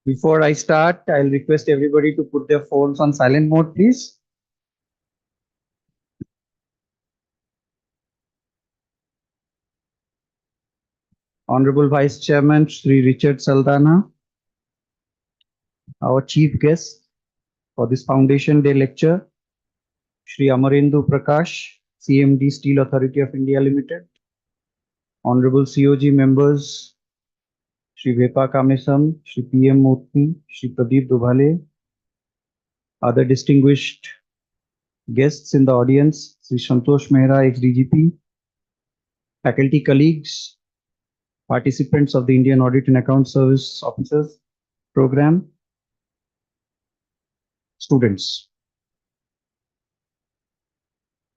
Before I start, I'll request everybody to put their phones on silent mode, please. Honorable Vice Chairman Sri Richard Saldana, our chief guest for this Foundation Day lecture, Sri AMARENDU Prakash, CMD Steel Authority of India Limited, Honorable COG members Sri Vepa Kamesam, Sri PM Murthy, Sri Pradeep Dubhale, other distinguished guests in the audience, Sri Santosh Mehra, ex-DGP, faculty colleagues, participants of the Indian Audit and Account Service Officers Program, students.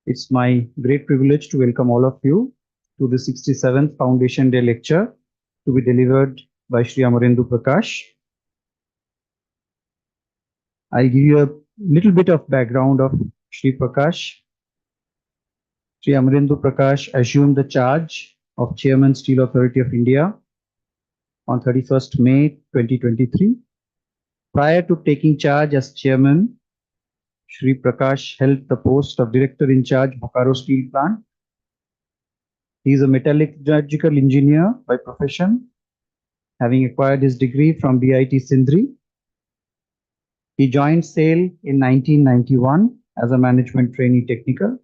It's my great privilege to welcome all of you to the 67th Foundation Day lecture to be delivered by Sri Amarendu Prakash. I'll give you a little bit of background of Sri Prakash. Sri Amarendu Prakash assumed the charge of Chairman Steel Authority of India on 31st May 2023. Prior to taking charge as chairman, Sri Prakash held the post of Director in Charge, Bokaro Steel Plant. He is a metallurgical engineer by profession, having acquired his degree from BIT Sindri. He joined SAIL in 1991 as a management trainee technical.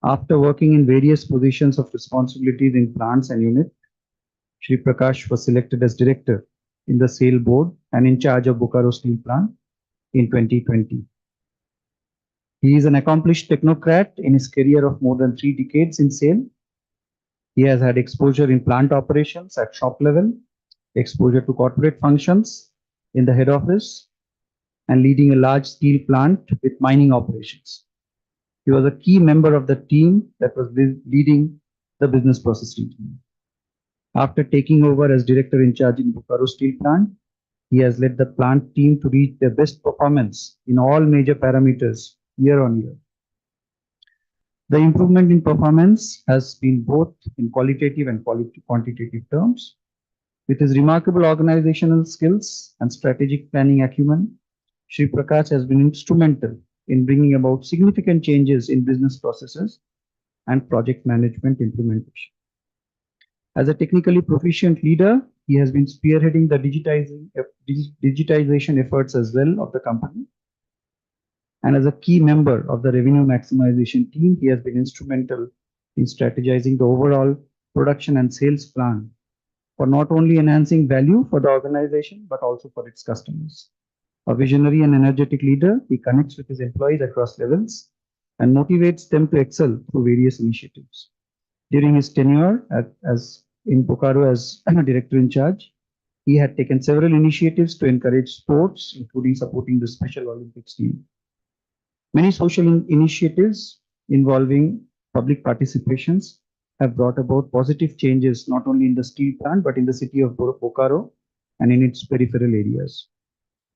After working in various positions of responsibilities in plants and units, Sri Prakash was selected as director in the SAIL board and in charge of Bokaro Steel Plant in 2020. He is an accomplished technocrat in his career of more than 3 decades in SAIL. He has had exposure in plant operations at shop level, exposure to corporate functions in the head office, and leading a large steel plant with mining operations. He was a key member of the team that was leading the business processing team. After taking over as director in charge in Bokaro Steel Plant, he has led the plant team to reach their best performance in all major parameters year on year. The improvement in performance has been both in qualitative and quantitative terms. With his remarkable organizational skills and strategic planning acumen, Sri Prakash has been instrumental in bringing about significant changes in business processes and project management implementation. As a technically proficient leader, he has been spearheading the digitization efforts as well of the company. And as a key member of the revenue maximization team, he has been instrumental in strategizing the overall production and sales plan for not only enhancing value for the organization, but also for its customers. A visionary and energetic leader, he connects with his employees across levels and motivates them to excel through various initiatives. During his tenure as in Bokaro as director in charge, he had taken several initiatives to encourage sports, including supporting the Special Olympics team. Many social initiatives involving public participations have brought about positive changes not only in the steel plant but in the city of Bokaro and in its peripheral areas.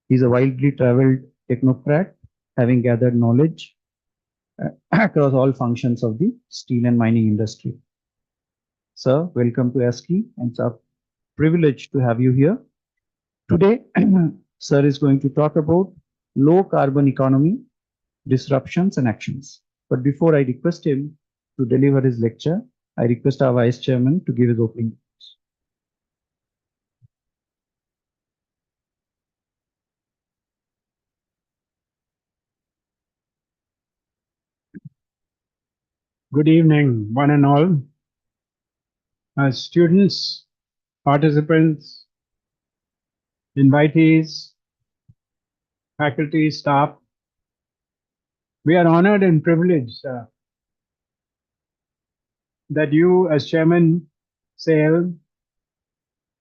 He is a widely traveled technocrat, having gathered knowledge across all functions of the steel and mining industry. Sir, welcome to ASCI, and it's a privilege to have you here. Today, Sir is going to talk about low carbon economy, disruptions and actions. But before I request him to deliver his lecture, I request our Vice Chairman to give his opening remarks. Good evening, one and all. Students, participants, invitees, faculty, staff, we are honored and privileged that you, as Chairman SAIL,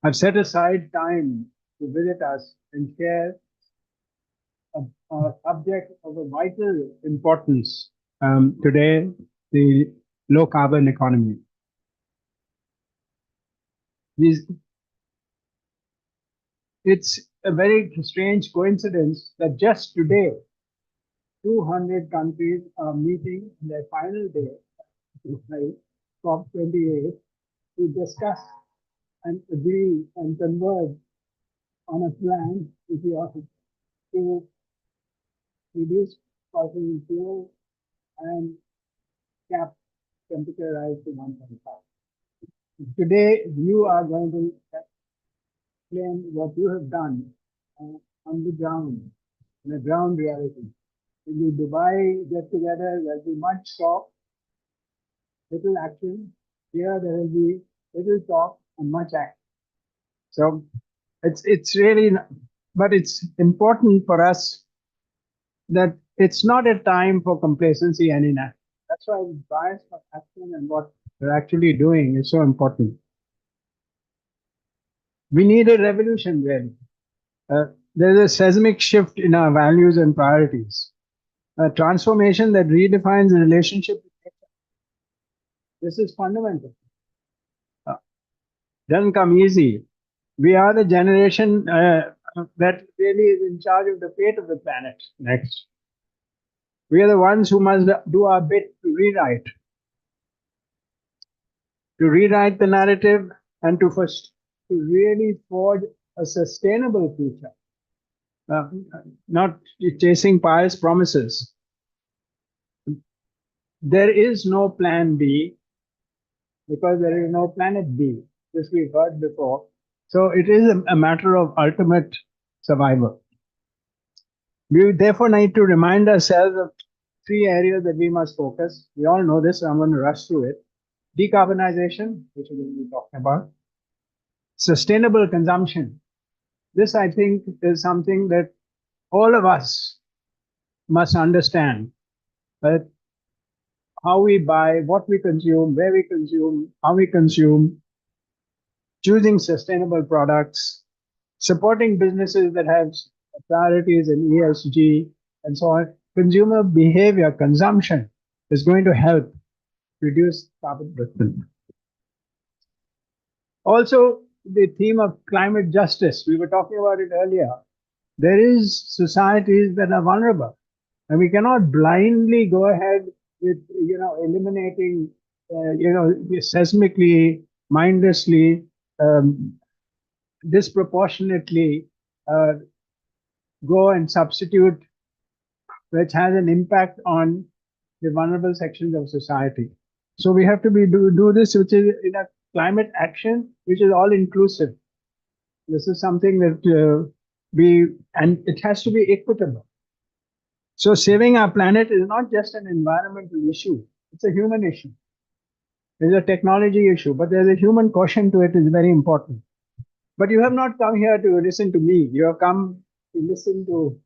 have set aside time to visit us and share a subject of a vital importance today, the low carbon economy. It's a very strange coincidence that just today, 200 countries are meeting in their final day, COP28, to discuss and agree and converge on a plan if you are to reduce fossil fuel and cap temperature rise to 1.5. Today, you are going to explain what you have done on the ground, in the ground reality. In the Dubai get together, there'll be much talk, little action. Here, there will be little talk and much action. So it's really, but it's important for us that it's not a time for complacency and inaction. That's why the bias for action and what we're actually doing is so important. We need a revolution, really. There's a seismic shift in our values and priorities, a transformation that redefines the relationship with nature. This is fundamental. Uh, doesn't come easy. We are the generation that really is in charge of the fate of the planet next. We are the ones who must do our bit to rewrite the narrative and to first to really forge a sustainable future, uh, not chasing pious promises. There is no plan B because there is no planet B. This we've heard before. So it is a matter of ultimate survival. We therefore need to remind ourselves of three areas that we must focus. We all know this, so I'm going to rush through it. Decarbonization, which we're going to be talking about. Sustainable consumption. This, I think, is something that all of us must understand. That how we buy, what we consume, where we consume, how we consume, choosing sustainable products, supporting businesses that have priorities in ESG, and so on. Consumer behavior, consumption is going to help reduce carbon footprint. Also, the theme of climate justice, we were talking about it earlier. There is societies that are vulnerable, and we cannot blindly go ahead with eliminating seismically, mindlessly, disproportionately uh, go and substitute, which has an impact on the vulnerable sections of society. So we have to do this, which is in a climate action, which is all inclusive. This is something that and it has to be equitable. So saving our planet is not just an environmental issue; it's a human issue. It's a technology issue, but there's a human caution to it is very important. But you have not come here to listen to me. You have come to listen to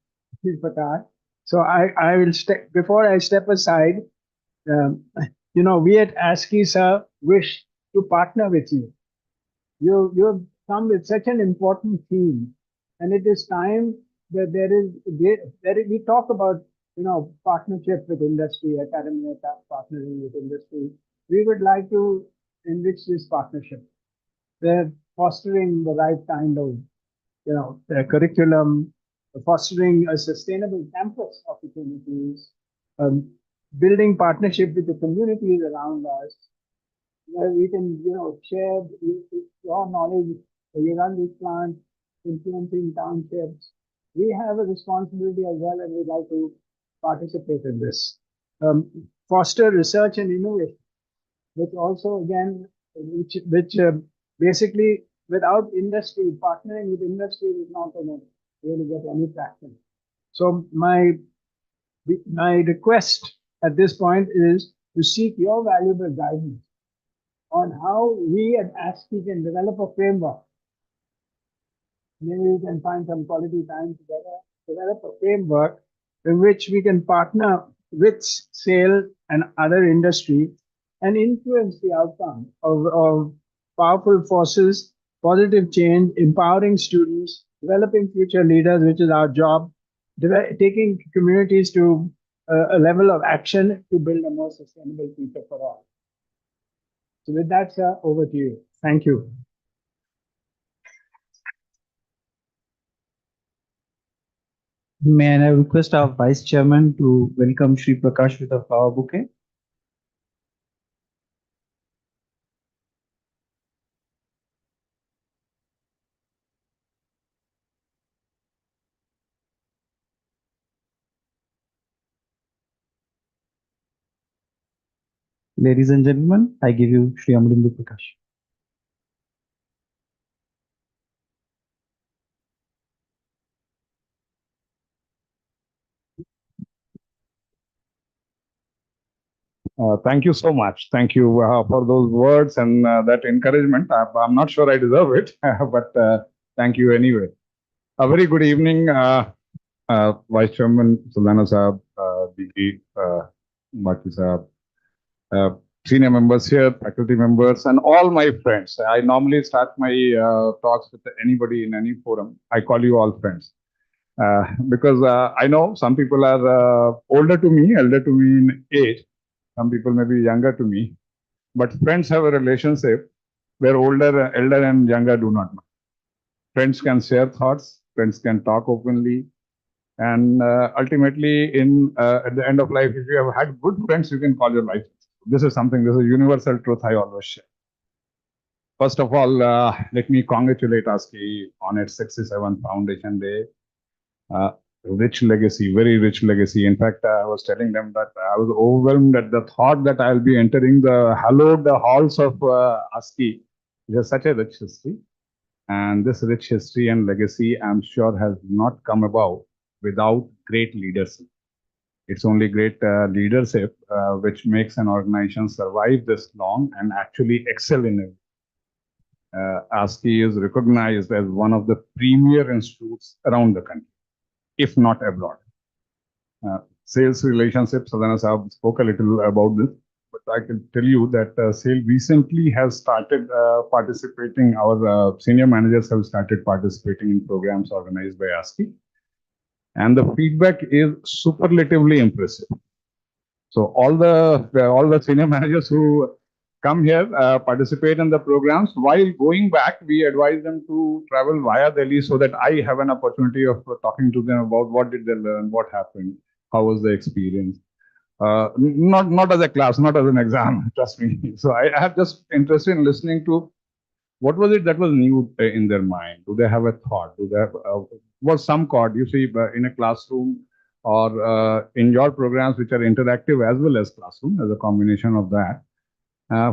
Prakash. So I will step before I step aside. Um, we at ASCI, sir, wish to partner with you. You have come with such an important theme, and it is time that we talk about partnership with industry, academia partnering with industry. We would like to enrich this partnership. They're fostering the right kind of curriculum, fostering a sustainable campus opportunities, um, building partnership with the communities around us, where we can, share your knowledge. We run these plants, influencing townships. We have a responsibility as well, and we'd like to participate in this. Foster research and innovation, which also again, which basically without industry, partnering with industry is not going to really get any traction. So my request at this point is to seek your valuable guidance on how we at ASCI can develop a framework. Maybe we can find some quality time together, develop a framework in which we can partner with SAIL and other industry and influence the outcome of powerful forces, positive change, empowering students, developing future leaders, which is our job, taking communities to a level of action to build a more sustainable future for all. So with that, sir, over to you. Thank you. May I request our Vice Chairman to welcome Shri Prakash with a flower bouquet? Ladies and gentlemen, I give you Shri Amarendu Prakash. Thank you so much. Thank you for those words and that encouragement. I'm not sure I deserve it, but thank you anyway. A very good evening, Vice Chairman Sultana Saab, DG Bhatti Saab, uh, senior members here, faculty members, and all my friends. I normally start my talks with anybody in any forum. I call you all friends. Because I know some people are older to me, elder to me in age. Some people may be younger to me, but friends have a relationship where older, elder, and younger do not know. Friends can share thoughts, friends can talk openly, and ultimately, at the end of life, if you have had good friends, you can call your life. This is something. This is a universal truth I always share. First of all, let me congratulate ASCI on its 67th Foundation Day. Rich legacy, very rich legacy. In fact, I was telling them that I was overwhelmed at the thought that I'll be entering the hallowed halls of ASCI. It has such a rich history. And this rich history and legacy, I'm sure, has not come about without great leadership. It's only great leadership which makes an organization survive this long and actually excel in it. ASCI is recognized as one of the premier institutes around the country, if not abroad. Sales relationships, Sadhana Saab spoke a little about this, but I can tell you that SAIL recently has started participating, our senior managers have started participating in programs organized by ASCI. And the feedback is superlatively impressive. So all the senior managers who come here, participate in the programs. While going back, we advise them to travel via Delhi so that I have an opportunity of talking to them about what did they learn, what happened, how was the experience. Not as a class, not as an exam, trust me. So I have just interested in listening to what was it that was new in their mind. Do they have a thought? Do they have, was some chord? You see, in a classroom or in your programs, which are interactive as well as classroom, as a combination of that.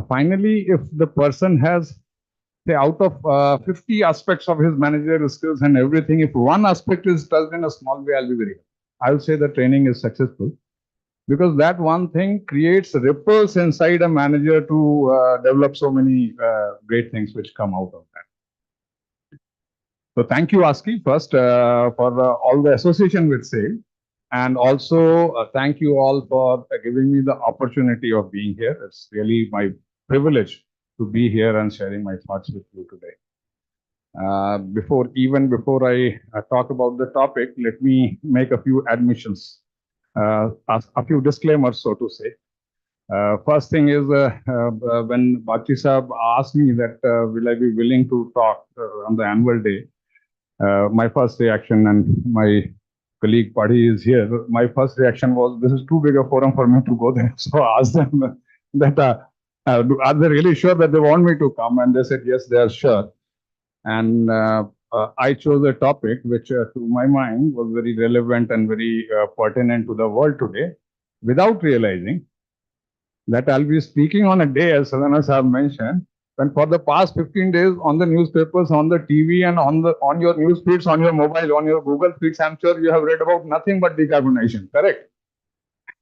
Finally, if the person has, say, out of 50 aspects of his managerial skills and everything, if one aspect is touched in a small way, I'll be very happy. I'll say the training is successful because that one thing creates ripples inside a manager to develop so many great things which come out of that. So thank you, ASCI, first for all the association with SAIL. And also, thank you all for giving me the opportunity of being here. It's really my privilege to be here and sharing my thoughts with you today. Before I talk about the topic, let me make a few admissions, a few disclaimers, so to say. First thing is, when Bhatti Saab asked me that will I be willing to talk on the annual day, my first reaction, and my colleague Padhi is here, my first reaction was, this is too big a forum for me to go there. So I asked them that, are they really sure that they want me to come? And they said, yes, they are sure. And I chose a topic which, to my mind, was very relevant and very pertinent to the world today, without realizing that I'll be speaking on a day, as Sadhana Sahab mentioned, when for the past 15 days on the newspapers, on the TV, and on your news feeds, on your mobile, on your Google feeds, I'm sure you have read about nothing but decarbonization, correct?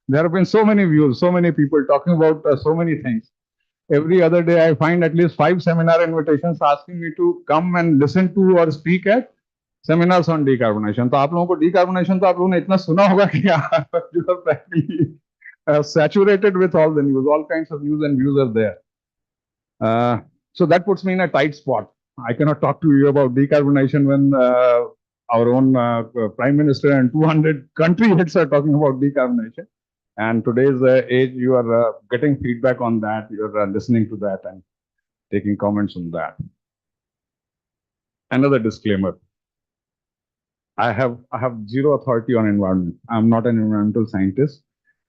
There have been so many views, so many people talking about so many things. Every other day, I find at least 5 seminar invitations asking me to come and listen to or speak at seminars on decarbonization. तो आप लोगों को decarbonization तो आप लोगों ने इतना सुना होगा कि you are practically saturated with all the news, all kinds of news and views are there. So that puts me in a tight spot. I cannot talk to you about decarbonization when our own Prime Minister and 200 country heads are talking about decarbonization. And today's age, you are getting feedback on that, you are listening to that and taking comments on that. Another disclaimer. I have zero authority on environment. I'm not an environmental scientist.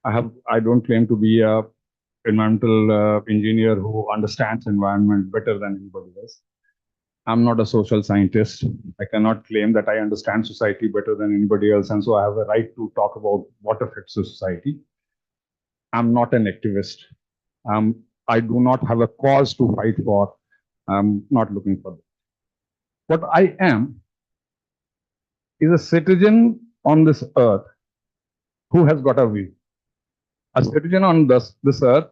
I don't claim to be a environmental engineer who understands environment better than anybody else. I'm not a social scientist. I cannot claim that I understand society better than anybody else, and so I have a right to talk about what affects the society. I'm not an activist. I do not have a cause to fight for. I'm not looking for that. What I am is a citizen on this earth who has got a view. A citizen on this earth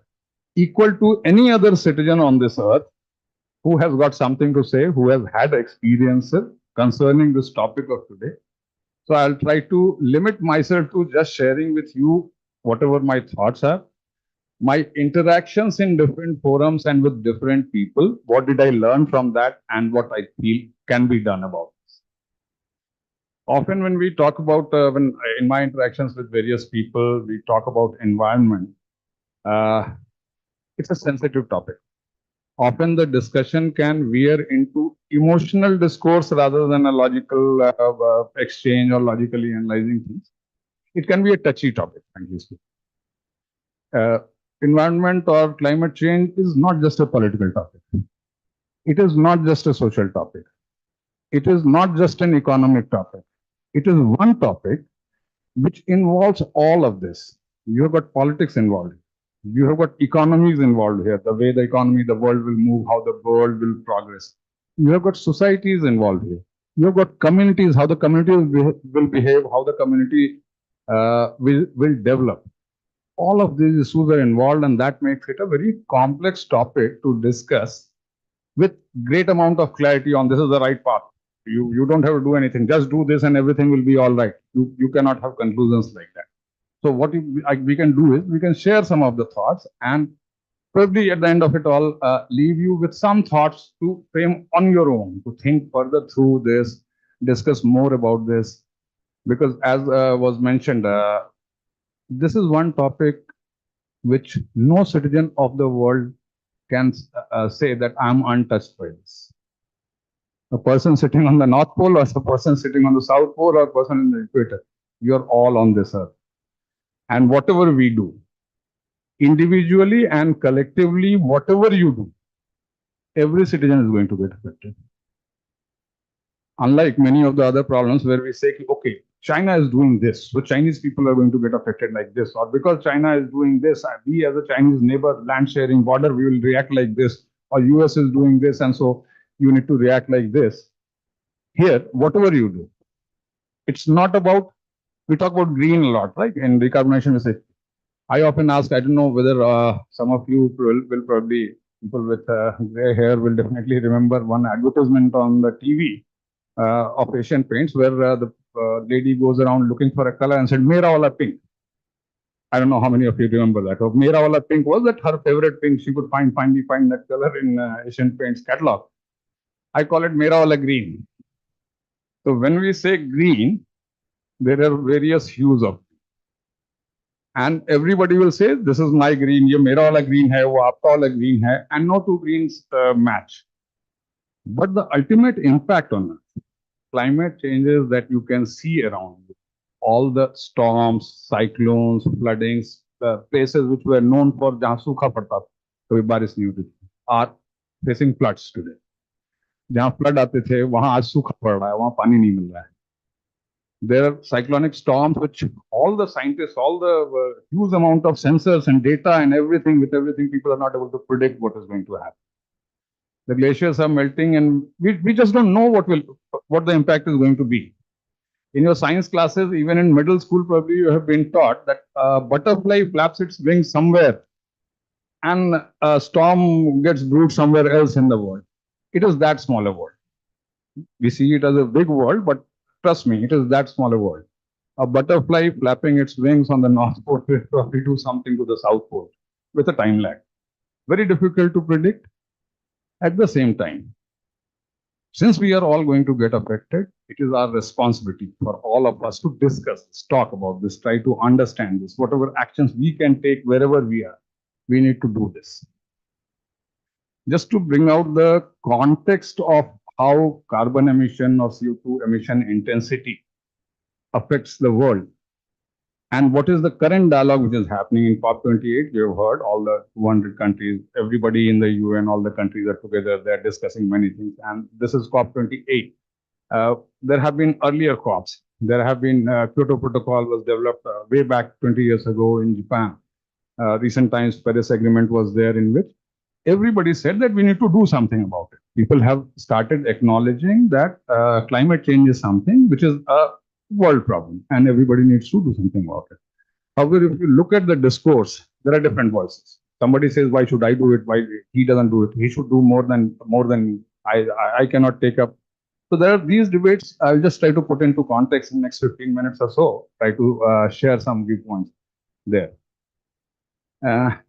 equal to any other citizen on this earth who has got something to say, who has had experiences concerning this topic of today. So I'll try to limit myself to just sharing with you whatever my thoughts are, my interactions in different forums and with different people. What did I learn from that and what I feel can be done about this. Often when we talk about, when in my interactions with various people, we talk about environment, it's a sensitive topic. Often the discussion can veer into emotional discourse rather than a logical exchange or logically analyzing things. It can be a touchy topic, frankly speaking. Environment or climate change is not just a political topic. It is not just a social topic. It is not just an economic topic. It is one topic which involves all of this. You have got politics involved. You have got economies involved here, the way the economy, the world will move, how the world will progress. You have got societies involved here. You have got communities, how the community will behave, how the community will develop. All of these issues are involved, and that makes it a very complex topic to discuss with great amount of clarity on this is the right path. You don't have to do anything. Just do this and everything will be all right. You cannot have conclusions like that. So what we can do is we can share some of the thoughts and probably at the end of it all, leave you with some thoughts to frame on your own, to think further through this, discuss more about this. Because as was mentioned, this is one topic which no citizen of the world can say that I'm untouched by this. A person sitting on the North Pole or a person sitting on the South Pole or a person in the equator, you're all on this earth. And whatever we do, individually and collectively, whatever you do, every citizen is going to get affected. Unlike many of the other problems where we say, okay, China is doing this, so Chinese people are going to get affected like this, or because China is doing this, we as a Chinese neighbor, land sharing border, we will react like this, or US is doing this, and so you need to react like this. Here, whatever you do, it's not about, we talk about green a lot, right? In decarbonization, we say, I often ask, I don't know whether some of you will probably, people with gray hair will definitely remember one advertisement on the TV of Asian Paints where the lady goes around looking for a color and said, Mera wala pink. I don't know how many of you remember that. Mera wala pink was that her favorite pink. She could finally find that color in Asian Paints catalog. I call it Mera wala green. So when we say green, there are various hues of green. And everybody will say, this is my green, ye mera wala green hai, wo aapka wala green hai, and no two greens match. But the ultimate impact on us, climate changes that you can see around you, all the storms, cyclones, floodings, the places which were known for jahan sukha padta tha, kabhi barish nahi hoti thi, are facing floods today. Jahan flood aate the, wahan aaj sukha pad raha hai, wahan pani nahi mil raha hai. There are cyclonic storms which all the scientists, all the huge amount of sensors and data and everything, with everything, people are not able to predict what is going to happen. The glaciers are melting and we just don't know what the impact is going to be. In your science classes, even in middle school, probably you have been taught that a butterfly flaps its wings somewhere and a storm gets brewed somewhere else in the world. It is that smaller world. We see it as a big world, but trust me, it is that smaller world. A butterfly flapping its wings on the North Pole will probably do something to the South Pole with a time lag. Very difficult to predict. At the same time, since we are all going to get affected, it is our responsibility for all of us to discuss this, talk about this, try to understand this. Whatever actions we can take wherever we are, we need to do this. Just to bring out the context of how carbon emission or CO2 emission intensity affects the world. And what is the current dialogue which is happening in COP28? We have heard all the 200 countries, everybody in the UN, all the countries are together, they're discussing many things. And this is COP28. There have been earlier COPs. There have been, Kyoto Protocol was developed way back 20 years ago in Japan. Recent times, Paris Agreement was there, in which everybody said that we need to do something about it. People have started acknowledging that climate change is something which is a world problem and everybody needs to do something about it. However, if you look at the discourse, there are different voices. Somebody says, "Why should I do it? Why he doesn't do it? He should do more than me. I cannot take up." So there are these debates. I'll just try to put into context in the next 15 minutes or so. Try to share some viewpoints there. Let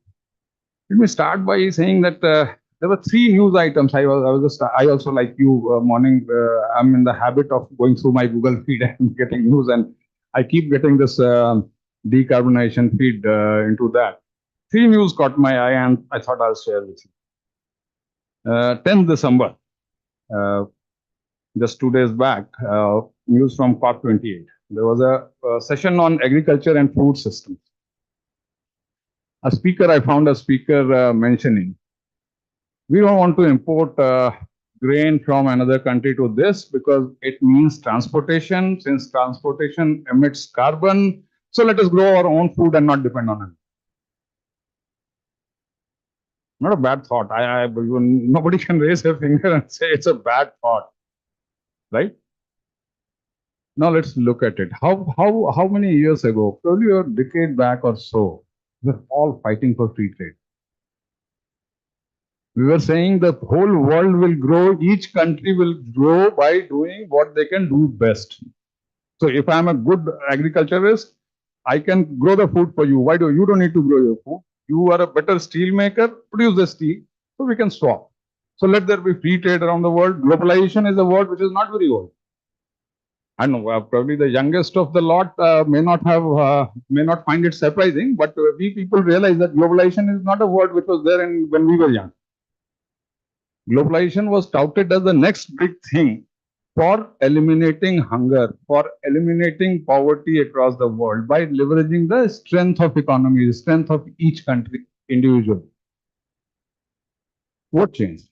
me start by saying that there were three news items. I also, like you, morning. I'm in the habit of going through my Google feed and getting news, and I keep getting this decarbonization feed into that. Three news caught my eye, and I thought I'll share with you. 10th December, just 2 days back, news from COP28. There was a session on agriculture and food systems. I found a speaker mentioning, we don't want to import grain from another country to this because it means transportation. Since transportation emits carbon, so let us grow our own food and not depend on it. Not a bad thought. Nobody can raise a finger and say it's a bad thought, right? Now let's look at it. How many years ago, probably a decade back or so, we're all fighting for free trade. We were saying the whole world will grow, each country will grow by doing what they can do best. So if I'm a good agriculturist, I can grow the food for you. Why do you don't need to grow your food? You are a better steel maker, produce the steel, so we can swap. So let there be free trade around the world. Globalization is a word which is not very old. I know probably the youngest of the lot may not find it surprising, but we people realize that globalization is not a word which was there when we were young. Globalization was touted as the next big thing for eliminating hunger, for eliminating poverty across the world by leveraging the strength of economy, the strength of each country individually. What changed?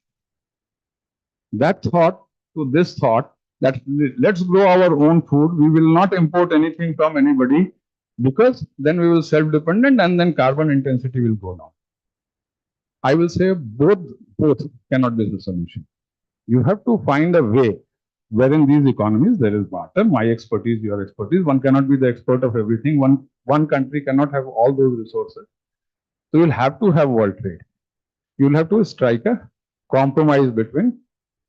That thought to this thought that let's grow our own food. We will not import anything from anybody because then we will self-dependent and then carbon intensity will go down. I will say both cannot be the solution. You have to find a way wherein these economies there is barter, my expertise, your expertise. One cannot be the expert of everything. One country cannot have all those resources. So you'll have to have world trade. You'll have to strike a compromise between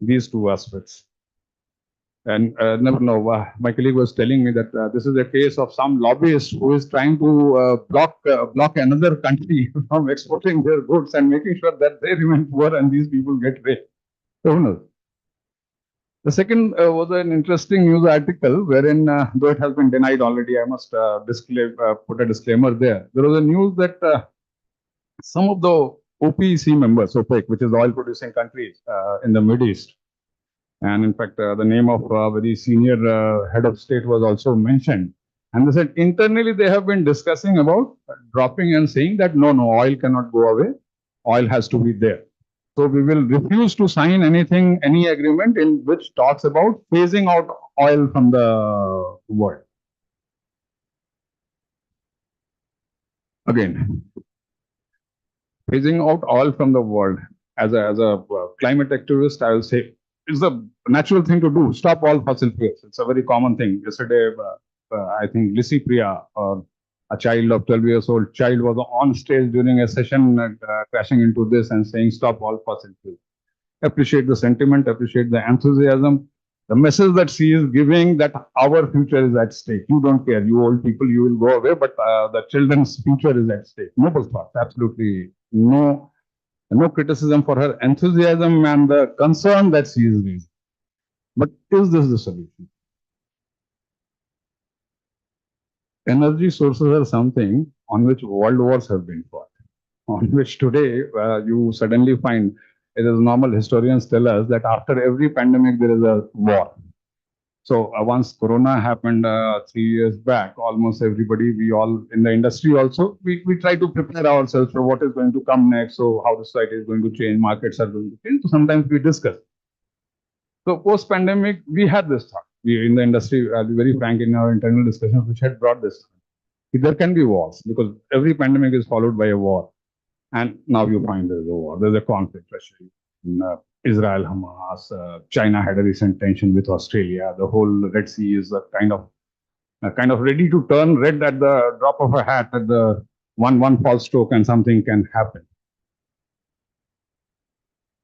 these two aspects. And never know. My colleague was telling me that this is a case of some lobbyist who is trying to block another country from exporting their goods and making sure that they remain poor and these people get rich. Who knows? The second was an interesting news article wherein, though it has been denied already, I must put a disclaimer there. There was a news that some of the OPEC members, OPEC, which is oil-producing countries in the Middle East, and in fact, the name of a very senior head of state was also mentioned. And they said internally they have been discussing about dropping and saying that no, oil cannot go away. Oil has to be there. So we will refuse to sign any agreement in which talks about phasing out oil from the world. Again, phasing out oil from the world. As a climate activist, I will say it's a natural thing to do. Stop all fossil fuels. It's a very common thing. Yesterday, I think Lissy Priya, a child of 12 years old child, was on stage during a session crashing into this and saying, stop all fossil fuels. Appreciate the sentiment, appreciate the enthusiasm. The message that she is giving that our future is at stake. You don't care. You old people, you will go away, but the children's future is at stake. Noble thought. Absolutely no criticism for her enthusiasm and the concern that she is raising. But is this the solution? Energy sources are something on which world wars have been fought, on which today you suddenly find it is normal. Historians tell us that after every pandemic there is a war. So once Corona happened 3 years back, almost everybody, we all in the industry also, we try to prepare ourselves for what is going to come next. So how the society is going to change, markets are going to change. So sometimes we discuss. So post-pandemic, we had this thought. We in the industry, I'll be very frank, in our internal discussions, which had brought this. There can be wars because every pandemic is followed by a war. And now you find there's a war, there's a conflict, especially in Israel, Hamas, China had a recent tension with Australia. The whole Red Sea is a kind of ready to turn red at the drop of a hat, at the one false stroke, and something can happen.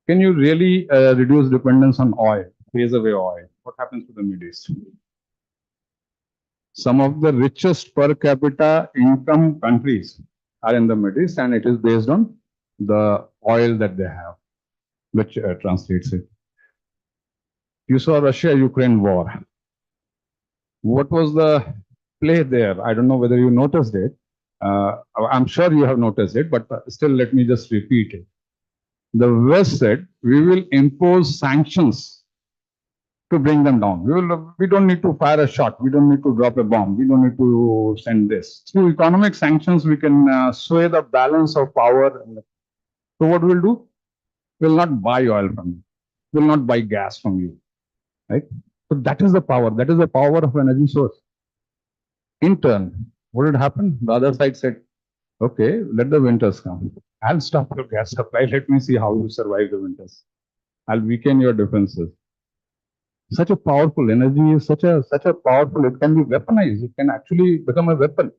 Can you really reduce dependence on oil, phase away oil? What happens to the Middle East? Some of the richest per capita income countries are in the Middle East, and it is based on the oil that they have, which translates it. You saw Russia-Ukraine war. What was the play there? I don't know whether you noticed it. I'm sure you have noticed it, but still let me just repeat it. The West said, we will impose sanctions to bring them down. We don't need to fire a shot. We don't need to drop a bomb. We don't need to send this. Through economic sanctions, we can sway the balance of power. So what we'll do? We'll not buy oil from you. We'll not buy gas from you. Right? So that is the power. That is the power of energy source. In turn, what did happen? The other side said, okay, let the winters come. I'll stop your gas supply. Let me see how you survive the winters. I'll weaken your defenses. Such a powerful energy is such a powerful, it can be weaponized. It can actually become a weapon.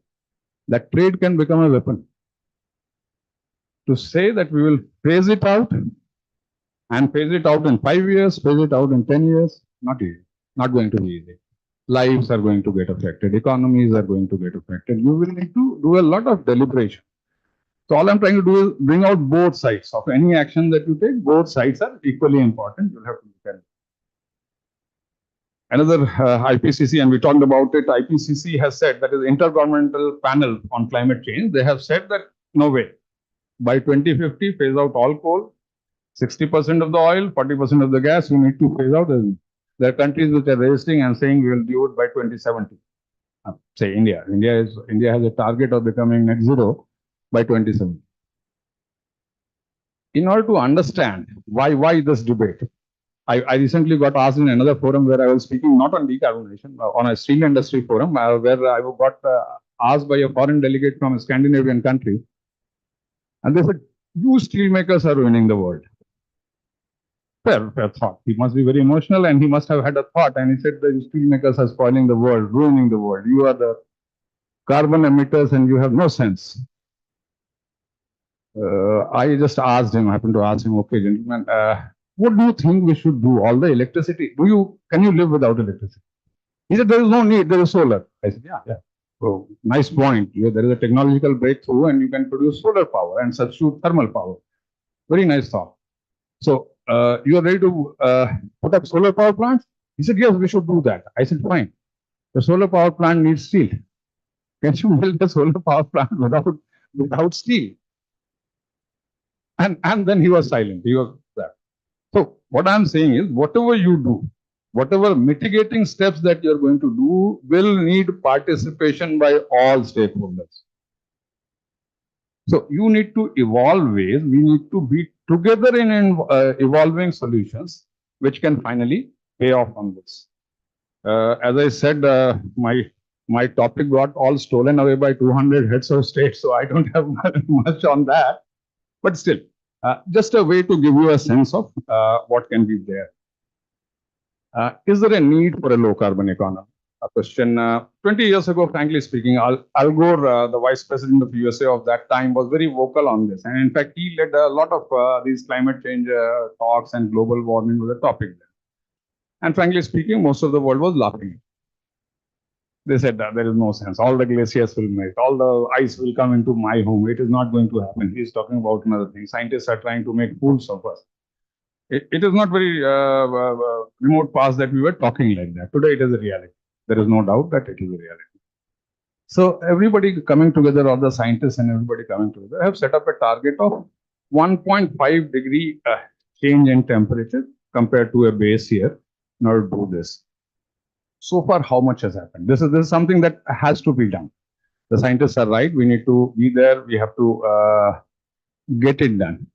That trade can become a weapon. To say that we will phase it out and phase it out in 5 years, phase it out in 10 years, not easy. Not going to be easy. Lives are going to get affected. Economies are going to get affected. You will need to do a lot of deliberation. So all I'm trying to do is bring out both sides of any action that you take. Both sides are equally important. You'll have to look at it. Another IPCC, and we talked about it, IPCC has said, that is Intergovernmental Panel on Climate Change, they have said that no way. By 2050, phase out all coal, 60% of the oil, 40% of the gas, we need to phase out. There are countries which are resisting and saying we will do it by 2070. Say India. India has a target of becoming net zero by 2070. In order to understand why this debate, I recently got asked in another forum where I was speaking not on decarbonization, on a steel industry forum, where I got asked by a foreign delegate from a Scandinavian country. And they said, you steel makers are ruining the world. Fair thought. He must be very emotional and he must have had a thought. And he said, the steel makers are spoiling the world, ruining the world. You are the carbon emitters and you have no sense. I just asked him, I happened to ask him, okay, gentlemen, what do you think we should do? All the electricity, can you live without electricity? He said, there is no need, there is solar. I said, yeah. So, nice point. There is a technological breakthrough and you can produce solar power and substitute thermal power. Very nice thought. So, you are ready to put up solar power plants? He said, yes, we should do that. I said, fine. The solar power plant needs steel. Can you build a solar power plant without steel? And then he was silent. He was that. So what I'm saying is, whatever you do, whatever mitigating steps that you're going to do will need participation by all stakeholders. So you need to evolve ways. We need to be together in evolving solutions, which can finally pay off on this. As I said, my topic got all stolen away by 200 heads of state, so I don't have much on that. But still, just a way to give you a sense of what can be there. Is there a need for a low carbon economy? A question 20 years ago, frankly speaking, Al Gore, the vice president of USA of that time, was very vocal on this. And in fact, he led a lot of these climate change talks, and global warming was a topic there. And frankly speaking, most of the world was laughing. They said that there is no sense. All the glaciers will melt. All the ice will come into my home. It is not going to happen. He's talking about another thing. Scientists are trying to make fools of us. It is not very remote past that we were talking like that. Today it is a reality. There is no doubt that it is a reality. So everybody coming together, all the scientists and everybody coming together, have set up a target of 1.5 degree change in temperature compared to a base year in order to do this. So far, how much has happened? This is something that has to be done. The scientists are right. We need to be there. We have to get it done.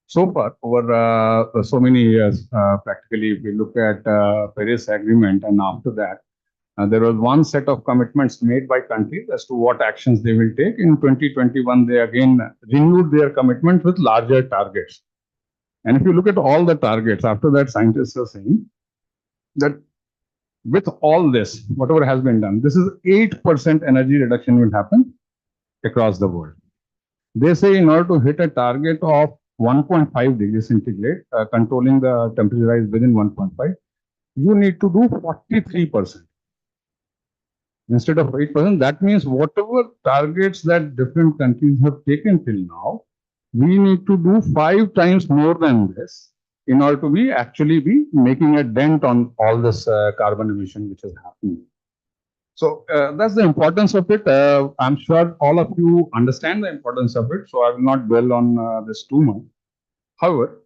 So far, over so many years, practically, if we look at Paris Agreement, and after that, There was one set of commitments made by countries as to what actions they will take. In 2021, they again renewed their commitment with larger targets. And if you look at all the targets, after that, scientists are saying that with all this, whatever has been done, this is 8% energy reduction will happen across the world. They say in order to hit a target of 1.5 degrees centigrade, controlling the temperature rise within 1.5, you need to do 43%. Instead of 8%, that means whatever targets that different countries have taken till now, we need to do 5 times more than this in order to be actually be making a dent on all this carbon emission which is happening. So that's the importance of it. I'm sure all of you understand the importance of it, so I will not dwell on this too much. However,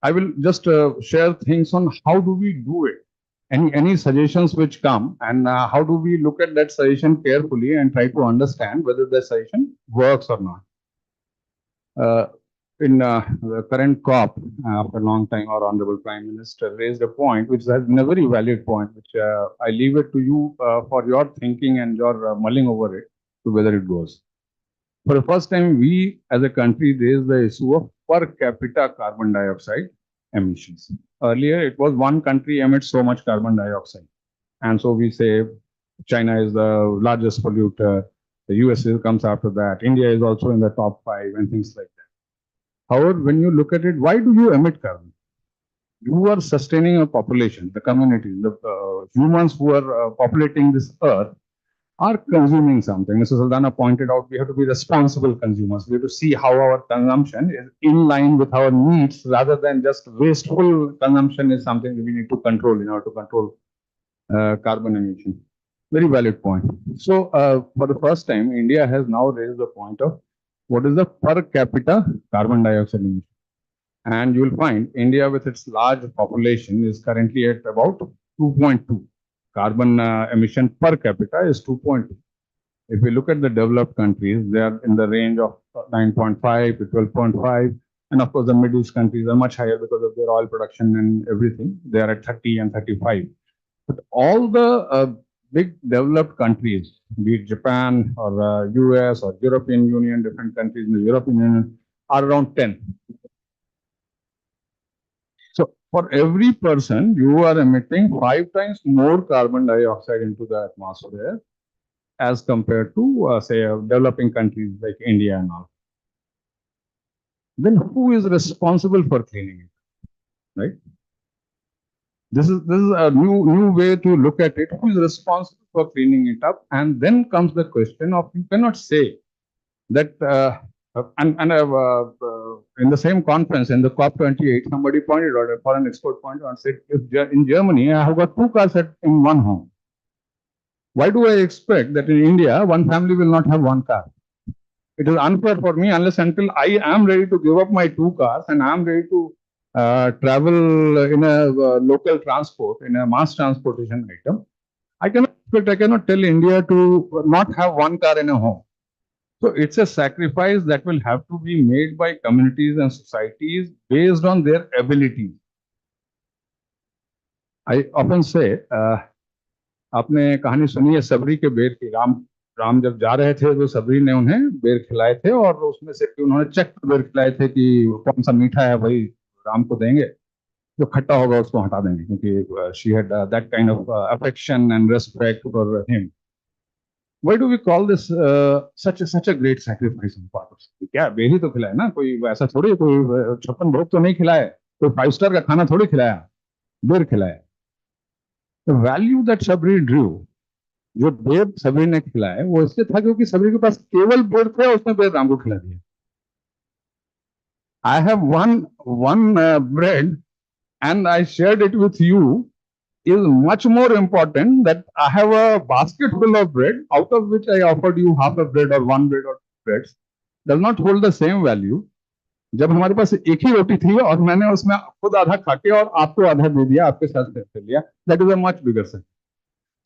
I will just share things on how do we do it. Any suggestions which come, and how do we look at that suggestion carefully and try to understand whether the suggestion works or not. In the current COP, after a long time, our Honorable Prime Minister raised a point which has been a very valid point, which I leave it to you for your thinking and your mulling over it to whether it goes. For the first time, we as a country raised the issue of per capita carbon dioxide emissions. Earlier, it was one country emits so much carbon dioxide. And so we say China is the largest polluter, the USA comes after that, India is also in the top 5 and things like that. However, when you look at it, why do you emit carbon? You are sustaining a population, the community, the humans who are populating this earth are consuming something. Mr. Saldana pointed out we have to be responsible consumers. We have to see how our consumption is in line with our needs rather than just wasteful consumption is something that we need to control in order to control carbon emission. Very valid point. So for the first time, India has now raised the point of what is the per capita carbon dioxide emission. And you will find India with its large population is currently at about 2.2. Carbon emission per capita is 2.2. If we look at the developed countries, they are in the range of 9.5 to 12.5. And of course, the Middle East countries are much higher because of their oil production and everything. They are at 30 and 35. But all the big developed countries, be it Japan or US or European Union, different countries in the European Union, are around 10. So for every person, you are emitting 5 times more carbon dioxide into the atmosphere as compared to, say, developing countries like India and all. Then who is responsible for cleaning it, right? This is a new way to look at it. Who is responsible for cleaning it up? And then comes the question of you cannot say that. In the same conference, in the COP28, somebody pointed out, a foreign expert pointed out and said, if in Germany, I have got 2 cars in one home. Why do I expect that in India, one family will not have 1 car? It is unfair for me unless until I am ready to give up my 2 cars and I am ready to travel in a local transport, in a mass transportation item. I cannot tell India to not have 1 car in a home. So it's a sacrifice that will have to be made by communities and societies based on their abilities. I often say, आपने कहानी सुनी है सबरी के बेर की. राम जब जा रहे थे तो सबरी ने उन्हें बेर खिलाए थे और उसमें से उन्होंने चेक बेर खिलाए थे कि कौन सा मीठा है वही राम को देंगे, जो खट्टा होगा उसको हटा देंगे, क्योंकि she had that kind of affection and respect for him. Why do we call this such a great sacrifice on part of it? क्या बेर ही तो खिलाए ना, कोई ऐसा थोड़ी, कोई 56 भोग तो नहीं खिलाए, कोई 5 स्टार का खाना थोड़ी खिलाया, बेर खिलाया. The value that Sabri drew, जो बेर सबरी ने खिलाए, वो इसलिए था क्योंकि सबरी के पास केवल बेर थे और उसने बेर राम को खिला दिया. I have one bread and I shared it with you is much more important that I have a basket full of bread, out of which I offered you half a bread or 1 bread or 2 breads, does not hold the same value. जब हमारे पास एक ही रोटी थी और मैंने उसमें खुद आधा खाके और आपको आधा दे दिया, आपके साथ शेयर लिया, that is a much bigger thing.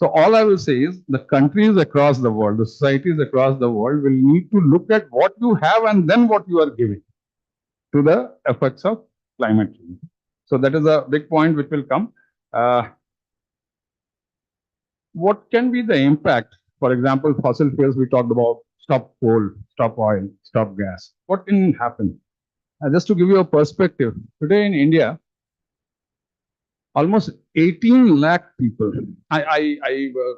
So all I will say is the countries across the world, the societies across the world will need to look at what you have and then what you are giving to the effects of climate change. So that is a big point which will come. what can be the impact? For example, fossil fuels, we talked about stop coal, stop oil, stop gas. What can happen? Just to give you a perspective, today in India, almost 18 lakh people. I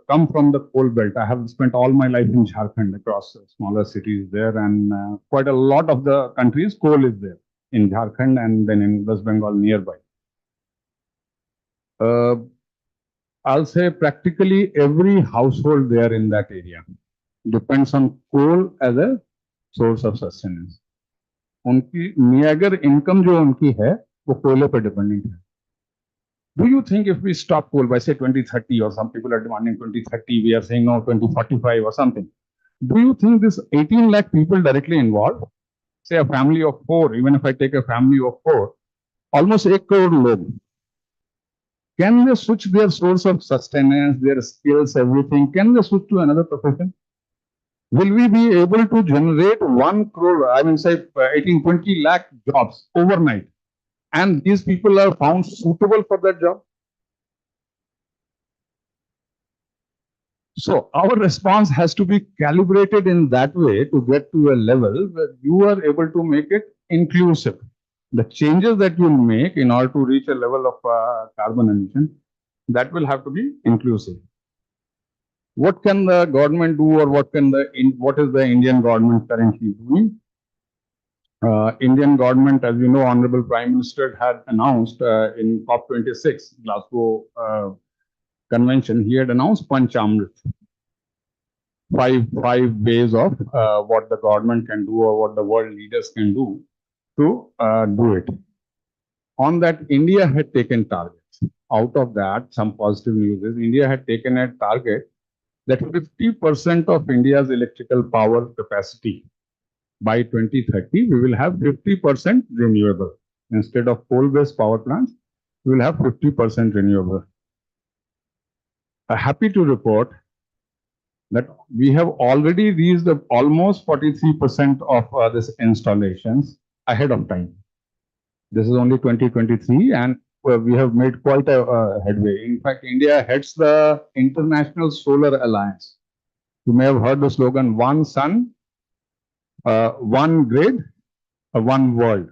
come from the coal belt. I have spent all my life in Jharkhand across smaller cities there, and quite a lot of the country's coal is there in Jharkhand and then in West Bengal nearby. I'll say practically every household there in that area depends on coal as a source of sustenance. उनकी meager income जो उनकी है वो कोयले पर dependent है. Do you think if we stop coal by say 2030, or some people are demanding 2030, we are saying no 2045 or something? Do you think this 18 lakh people directly involved, say a family of 4, even if I take a family of 4, almost 1 crore log, can they switch their source of sustenance, their skills, everything? Can they switch to another profession? Will we be able to generate 1 crore, I mean, say 18, 20 lakh jobs overnight? And these people are found suitable for that job? So our response has to be calibrated in that way to get to a level where you are able to make it inclusive. The changes that you make in order to reach a level of carbon emission, that will have to be inclusive. What can the government do, or what is the Indian government currently doing? Indian government, as you know, Honorable Prime Minister had announced in COP26, Glasgow Convention, he had announced Panchamrit. Five ways of what the government can do or what the world leaders can do to do it. On that, India had taken targets. Out of that, some positive news is India had taken a target that 50% of India's electrical power capacity by 2030, we will have 50% renewable. Instead of coal-based power plants, we will have 50% renewable. Happy to report that we have already reached almost 43% of these installations ahead of time. This is only 2023, and we have made quite a headway. In fact, India heads the International Solar Alliance. You may have heard the slogan, one sun, one grid, one world.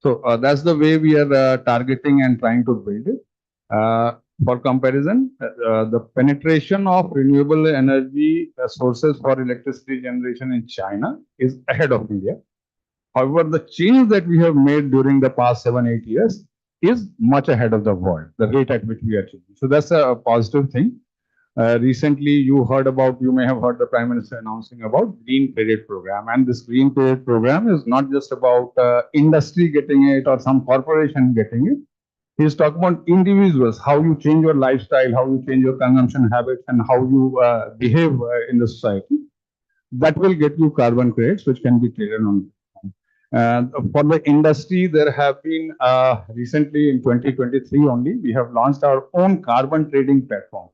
So that's the way we are targeting and trying to build it. For comparison, the penetration of renewable energy sources for electricity generation in China is ahead of India. However, the change that we have made during the past 7-8 years is much ahead of the world, the rate at which we are changing. So that's a positive thing. Recently, you may have heard the Prime Minister announcing about Green Credit Program. And this Green Credit Program is not just about industry getting it or some corporation getting it. He's talking about individuals, how you change your lifestyle, how you change your consumption habits, and how you behave in the society. That will get you carbon credits, which can be traded on. For the industry, there have been recently in 2023 only, we have launched our own carbon trading platform,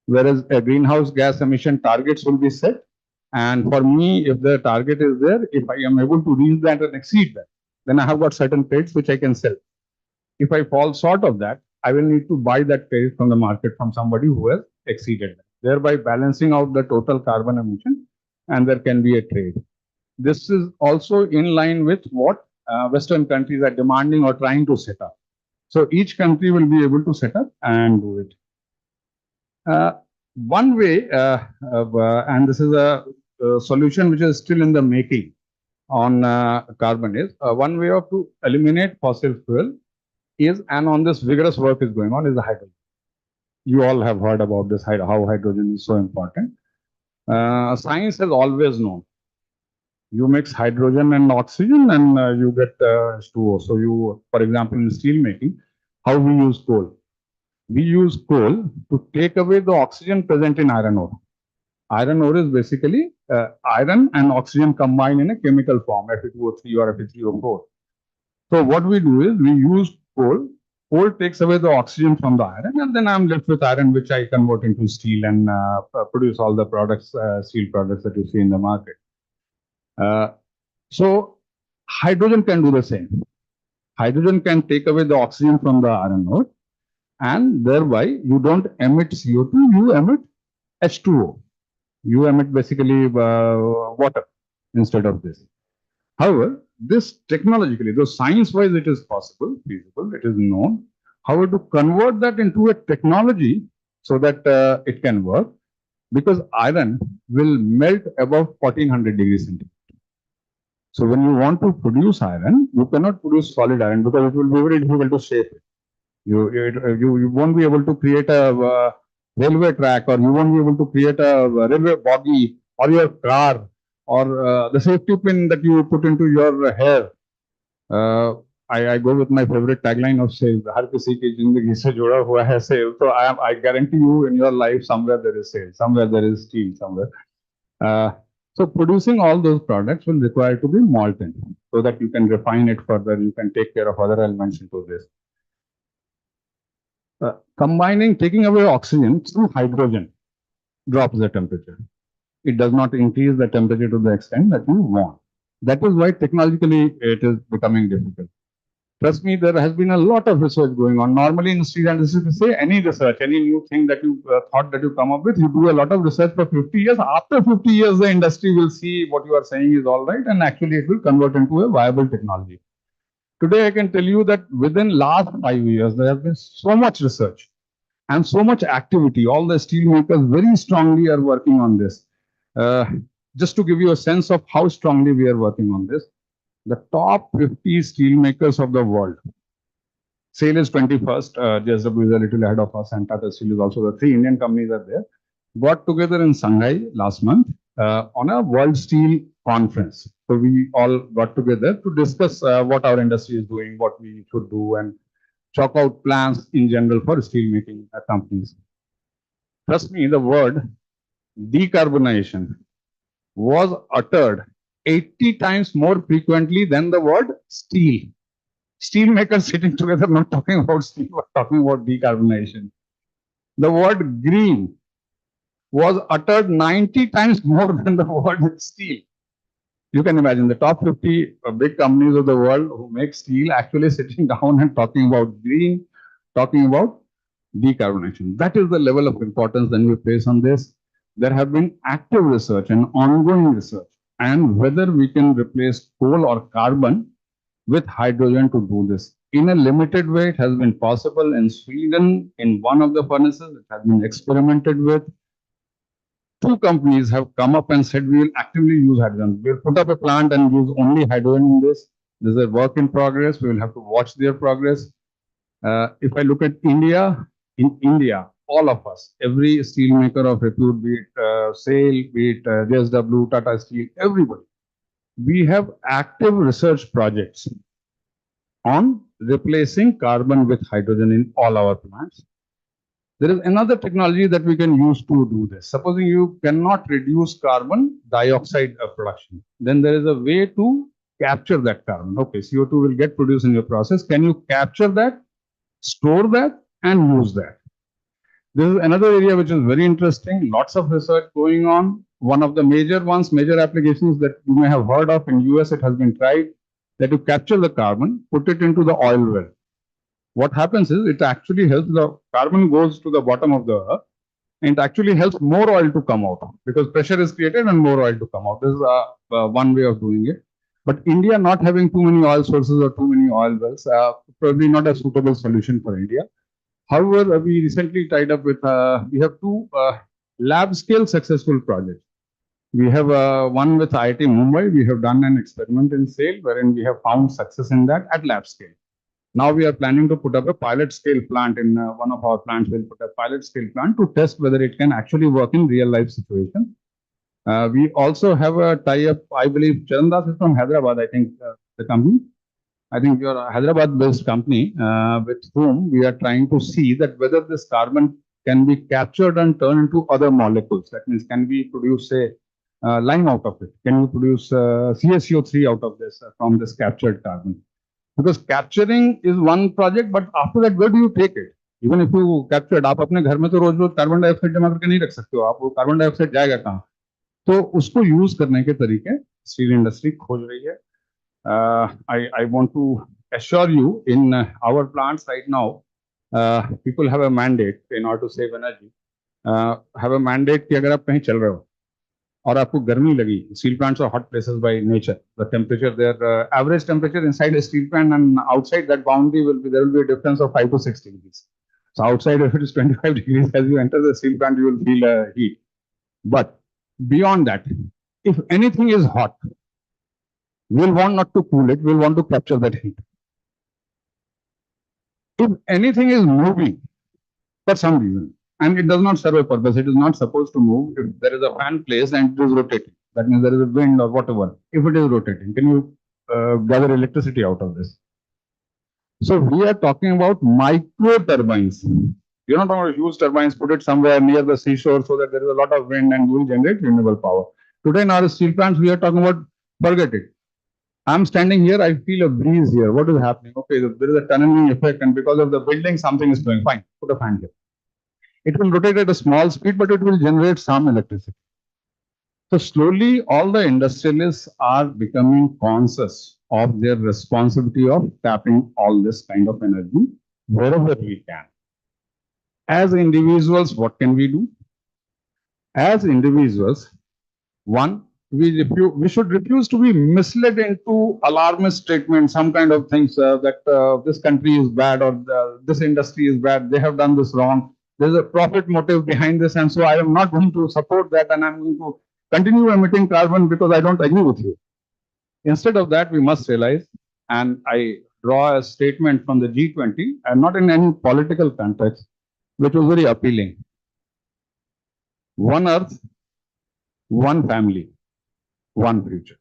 whereas greenhouse gas emission targets will be set. And for me, if the target is there, if I am able to reach that and exceed that, then I have got certain credits which I can sell. If I fall short of that, I will need to buy that credit from the market from somebody who has exceeded that, thereby balancing out the total carbon emission, and there can be a trade. This is also in line with what Western countries are demanding or trying to set up. So each country will be able to set up and do it. One way, and this is a solution which is still in the making on carbon, is one way of to eliminate fossil fuel is, and on this vigorous work is going on, is the hydrogen. You all have heard about this, how hydrogen is so important. Science has always known. You mix hydrogen and oxygen and you get H2O. So you, for example, in steel making, how we use coal. We use coal to take away the oxygen present in iron ore. Iron ore is basically iron and oxygen combined in a chemical form, Fe2O3 or Fe3O4. So what we do is we use coal. Coal takes away the oxygen from the iron, and then I'm left with iron, which I convert into steel and produce all the products, steel products that you see in the market. So hydrogen can do the same. Hydrogen can take away the oxygen from the iron ore, and thereby you don't emit CO2, you emit H2O. You emit basically water instead of this. However, this technologically, though science-wise it is possible, feasible, it is known. However, to convert that into a technology so that it can work, because iron will melt above 1400 degrees centigrade. So when you want to produce iron, you cannot produce solid iron because it will be very difficult to shape it. You won't be able to create a railway track, or you won't be able to create a railway boggy or your car, or the safety pin that you put into your hair. I go with my favorite tagline of sales. हर किसी की जिंदगी से जुड़ा हुआ है sales. So I guarantee you in your life somewhere there is sales, somewhere there is steel, somewhere. So producing all those products will require to be molten so that you can refine it further. You can take care of other elements into this. Taking away oxygen through hydrogen drops the temperature. It does not increase the temperature to the extent that you want. That is why technologically it is becoming difficult. Trust me, there has been a lot of research going on. Normally in steel industry, to say any research, any new thing that you thought that you come up with, you do a lot of research for 50 years. After 50 years, the industry will see what you are saying is all right, and actually it will convert into a viable technology. Today, I can tell you that within last 5 years, there has been so much research and so much activity. All the steel makers very strongly are working on this. Just to give you a sense of how strongly we are working on this, the top 50 steel makers of the world. SAIL is 21st, JSW is a little ahead of us, and Tata Steel is also, the 3 Indian companies are there. Got together in Shanghai last month on a World Steel Conference. So we all got together to discuss what our industry is doing, what we should do, and chalk out plans in general for steel making companies. Trust me, the word decarbonization was uttered 80 times more frequently than the word steel. Steel makers sitting together not talking about steel, but talking about decarbonization. The word green was uttered 90 times more than the word steel. You can imagine the top 50 big companies of the world who make steel actually sitting down and talking about green, talking about decarbonization. That is the level of importance that we place on this. There have been active research and ongoing research, and whether we can replace coal or carbon with hydrogen to do this. In a limited way, it has been possible in Sweden. In one of the furnaces, it has been experimented with. 2 companies have come up and said we will actively use hydrogen. We'll put up a plant and use only hydrogen in this. This is a work in progress. We will have to watch their progress. If I look at India, in India, all of us, every steel maker of repute, be it SAIL, be it JSW, Tata Steel, everybody, we have active research projects on replacing carbon with hydrogen in all our plants. There is another technology that we can use to do this. Supposing you cannot reduce carbon dioxide production, then there is a way to capture that carbon. Okay, CO2 will get produced in your process. Can you capture that, store that, and use that? This is another area which is very interesting. Lots of research going on. One of the major applications that you may have heard of in US, it has been tried, that you capture the carbon, put it into the oil well. What happens is it actually helps, the carbon goes to the bottom of the earth, and it actually helps more oil to come out because pressure is created and more oil to come out. This is one way of doing it. But India not having too many oil sources or too many oil wells, probably not a suitable solution for India. However, we recently tied up with, we have 2 lab scale successful projects. We have one with IIT Mumbai. We have done an experiment in SAIL wherein we have found success in that at lab scale. Now we are planning to put up a pilot scale plant in one of our plants. We'll put a pilot scale plant to test whether it can actually work in real life situation. We also have a tie-up, I believe, Charandas is from Hyderabad, I think, the company. I think you're a Hyderabad-based company with whom we are trying to see that whether this carbon can be captured and turned into other molecules. That means, can we produce a lime out of it? Can we produce CaCO3 out of this from this captured carbon? Because capturing is one project, but after that, where do you take it? Even if you captured, आप अपने घर में तो रोज रोज carbon dioxide जमा करके नहीं रख सकते हो, आप वो कार्बन डाइऑक्साइड जाएगा कहाँ? तो उसको यूज करने के तरीके स्टील इंडस्ट्री खोज रही है. I want to assure you, in our plants right now, people have a mandate in order to save energy. have a mandate कि अगर आप कहीं चल रहे हो और आपको गर्मी लगी, steel plants are hot places by nature. The temperature there, average temperature inside a steel plant and outside that boundary there will be a difference of 5 to 6 degrees. So outside, if it is 25 degrees, as you enter the steel plant, you will feel heat. But beyond that, if anything is hot, we'll want not to cool it, we'll want to capture that heat. If anything is moving for some reason, and it does not serve a purpose, it is not supposed to move. If there is a fan placed and it is rotating, that means there is a wind or whatever. If it is rotating, can you gather electricity out of this? So we are talking about micro turbines. You're not talking about huge turbines, put it somewhere near the seashore so that there is a lot of wind and you will generate renewable power. Today in our steel plants, we are talking about, forget it. I'm standing here, I feel a breeze here. What is happening? Okay, there is a tunneling effect, and because of the building, something is going. Fine, put a fan here. It will rotate at a small speed, but it will generate some electricity. So slowly, all the industrialists are becoming conscious of their responsibility of tapping all this kind of energy wherever we can. As individuals, what can we do? As individuals, one, we should refuse to be misled into alarmist statements, some kind of things that this country is bad or this industry is bad, they have done this wrong. There's a profit motive behind this, and so I am not going to support that, and I'm going to continue emitting carbon because I don't agree with you. Instead of that, we must realize, and I draw a statement from the G20, and not in any political context, which was very appealing. One earth, one family, one future.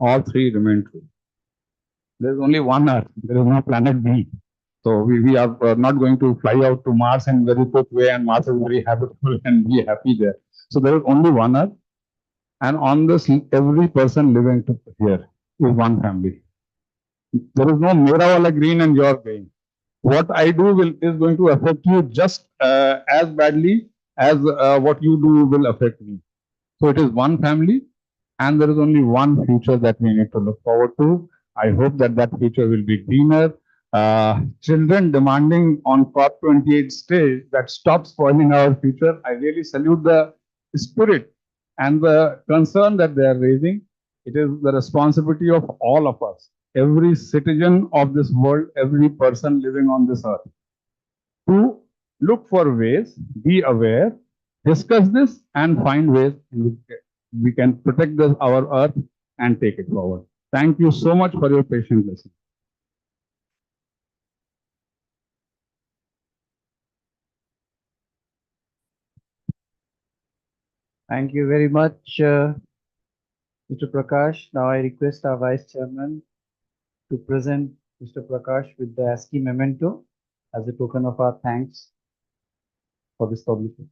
All three remain true. There is only one earth, there is no planet B. So we are not going to fly out to Mars in a very quick way, and Mars is very habitable and be happy there. So there is only one earth. And on this, every person living here is one family. There is no mera wala green and your green. What I do is going to affect you just as badly as what you do will affect me. So it is one family, and there is only one future that we need to look forward to. I hope that that future will be greener. Children demanding on COP28 stage that stop spoiling our future. I really salute the spirit and the concern that they are raising. It is the responsibility of all of us, every citizen of this world, every person living on this earth, to look for ways, be aware, discuss this, and find ways in which we can protect our earth and take it forward. Thank you so much for your patient listening. Thank you very much, Mr. Prakash. Now I request our Vice Chairman to present Mr. Prakash with the ASCI memento as a token of our thanks for this publication.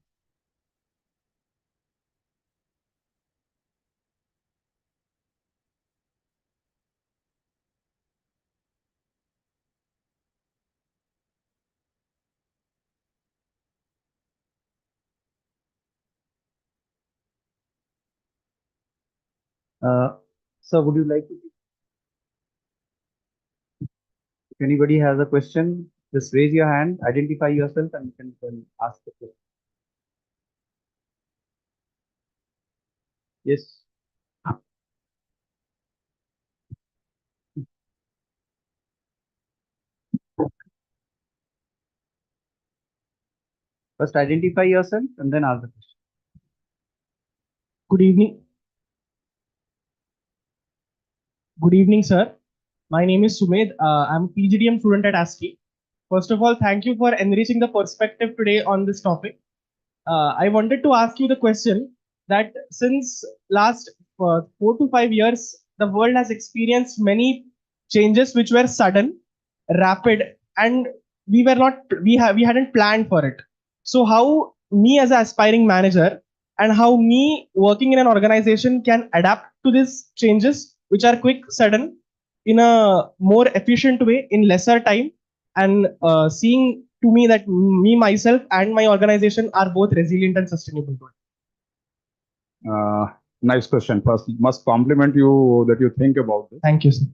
Sir, would you like to? If anybody has a question, just raise your hand, identify yourself, and you can ask the question. Yes. First, identify yourself and then ask the question. Good evening. Good evening, sir. My name is Sumed. I'm a PGDM student at ASCI. First of all, thank you for enriching the perspective today on this topic. I wanted to ask you the question that since last 4 to 5 years, the world has experienced many changes which were sudden, rapid, and we hadn't planned for it. So how me as an aspiring manager and how me working in an organization can adapt to these changes which are quick, sudden, in a more efficient way in lesser time, and seeing to me that me myself and my organization are both resilient and sustainable. Nice question. First, must compliment you that you think about this. Thank you, sir.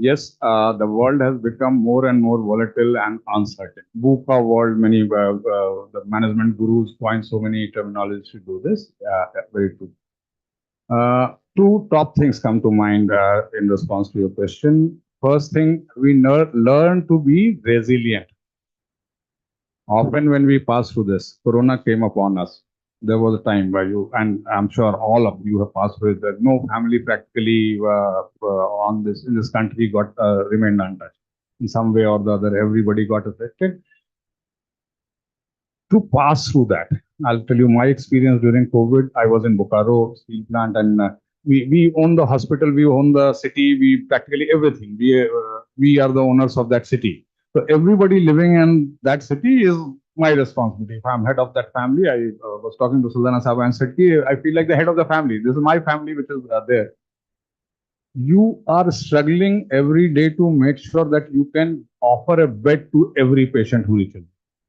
Yes, the world has become more and more volatile and uncertain. VUCA world, many the management gurus coin so many terminologies to do this. Very true. Two top things come to mind in response to your question. First thing, we learn to be resilient. Often when we pass through this, Corona came upon us. There was a time where you, and I'm sure all of you have passed through it, that no family practically on this in this country got remained untouched. In some way or the other, everybody got affected. To pass through that, I'll tell you my experience during COVID. I was in Bokaro steel plant, and we own the hospital, we own the city, we practically everything. We are the owners of that city. So everybody living in that city is my responsibility. If I'm head of that family, I was talking to Sultana Sahib and said, I feel like the head of the family. This is my family which is there. You are struggling every day to make sure that you can offer a bed to every patient who reaches,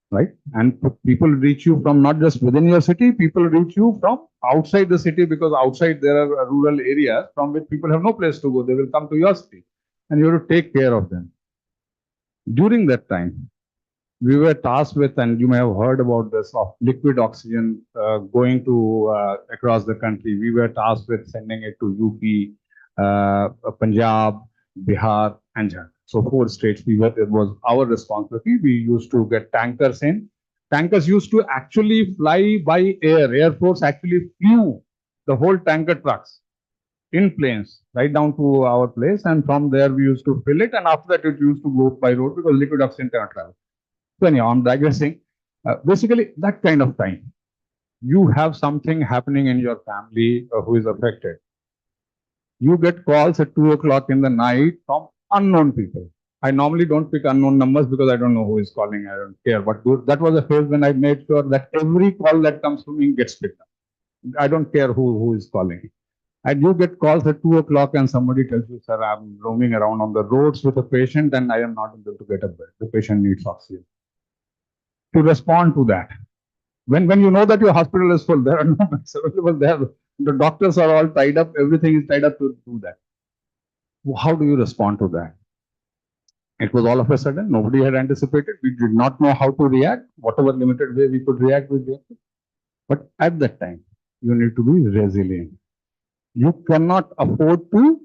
right? And people reach you from not just within your city, people reach you from outside the city, because outside there are rural areas from which people have no place to go. They will come to your city and you have to take care of them. During that time, we were tasked with, and you may have heard about this, of liquid oxygen going to across the country. We were tasked with sending it to UP, Punjab, Bihar, and Jharkhand. So 4 states. It was our responsibility. We used to get tankers in. Tankers used to actually fly by air. Air Force actually flew the whole tanker trucks in planes right down to our place, and from there we used to fill it. And after that, it used to go by road because liquid oxygen cannot travel. So anyhow, I'm digressing. Basically, that kind of time, you have something happening in your family who is affected. You get calls at 2 o'clock in the night from unknown people. I normally don't pick unknown numbers because I don't know who is calling. I don't care. But that was a phase when I made sure that every call that comes to me gets picked up. I don't care who is calling. And you get calls at 2 o'clock and somebody tells you, sir, I'm roaming around on the roads with a patient and I am not able to get a bed. The patient needs oxygen. To respond to that, when you know that your hospital is full, there are no beds available there. The doctors are all tied up. Everything is tied up to do that. How do you respond to that? It was all of a sudden. Nobody had anticipated. We did not know how to react. Whatever limited way we could react, we reacted. But at that time, you need to be resilient. You cannot afford to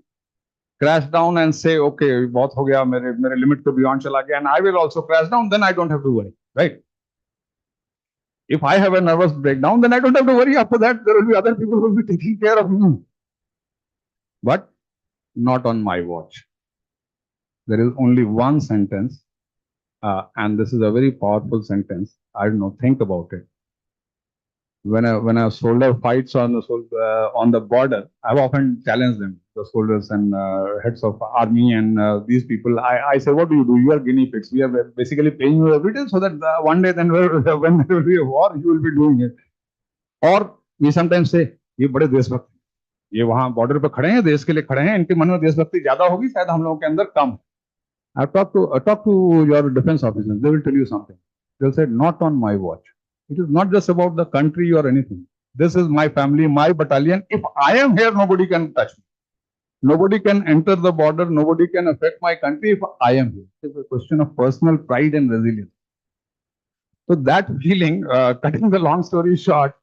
crash down and say, okay, bahut ho gaya, mere limit ko beyond chala gaya, and I will also crash down. Then I don't have to worry, right? If I have a nervous breakdown, then I don't have to worry. After that, there will be other people who will be taking care of me. But not on my watch. There is only one sentence, and this is a very powerful sentence. I don't know, think about it. When a soldier fights on the border, I've often challenged them, the soldiers and heads of army and these people. I say, what do? You are guinea pigs. We are basically paying you every day so that one day then when there will be a war, you will be doing it. और we sometimes say, ये बड़े देशभक्त, ये वहां border पर खड़े हैं, देश के लिए खड़े हैं, इनके मन में देशभक्ति ज्यादा होगी, शायद हम लोगों के अंदर कम. I talk to your defense officers. They will tell you something. They'll say, not on my watch. It is not just about the country or anything. This is my family, my battalion. If I am here, nobody can touch me. Nobody can enter the border. Nobody can affect my country if I am here. It's a question of personal pride and resilience. So that feeling, cutting the long story short,